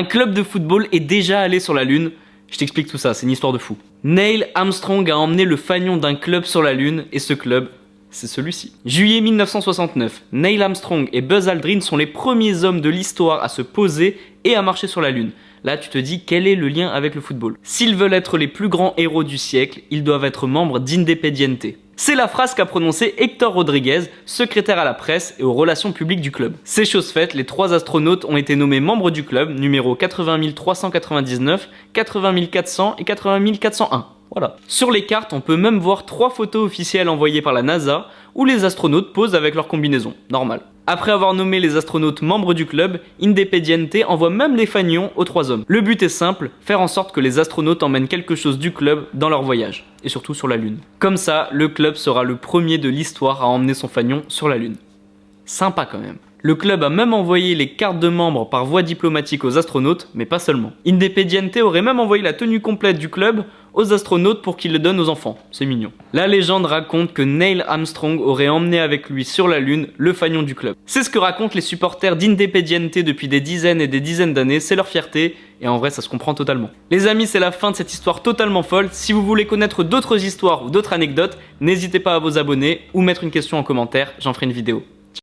Un club de football est déjà allé sur la Lune. Je t'explique tout ça, c'est une histoire de fou. Neil Armstrong a emmené le fanion d'un club sur la Lune et ce club, c'est celui-ci. Juillet 1969, Neil Armstrong et Buzz Aldrin sont les premiers hommes de l'histoire à se poser et à marcher sur la Lune. Là, tu te dis, quel est le lien avec le football? S'ils veulent être les plus grands héros du siècle, ils doivent être membres d'Independiente. C'est la phrase qu'a prononcée Héctor Rodriguez, secrétaire à la presse et aux relations publiques du club. C'est chose faite, les 3 astronautes ont été nommés membres du club, numéro 80 399, 80 400 et 80 401. Voilà. Sur les cartes, on peut même voir 3 photos officielles envoyées par la NASA où les astronautes posent avec leur combinaison. Normal. Après avoir nommé les astronautes membres du club, Independiente envoie même les fanions aux 3 hommes. Le but est simple, faire en sorte que les astronautes emmènent quelque chose du club dans leur voyage, et surtout sur la Lune. Comme ça, le club sera le premier de l'histoire à emmener son fanion sur la Lune. Sympa quand même. Le club a même envoyé les cartes de membres par voie diplomatique aux astronautes, mais pas seulement. Independiente aurait même envoyé la tenue complète du club aux astronautes pour qu'ils le donnent aux enfants. C'est mignon. La légende raconte que Neil Armstrong aurait emmené avec lui sur la Lune le fanion du club. C'est ce que racontent les supporters d'Independiente depuis des dizaines et des dizaines d'années, c'est leur fierté, et en vrai ça se comprend totalement. Les amis, c'est la fin de cette histoire totalement folle. Si vous voulez connaître d'autres histoires ou d'autres anecdotes, n'hésitez pas à vous abonner ou mettre une question en commentaire, j'en ferai une vidéo.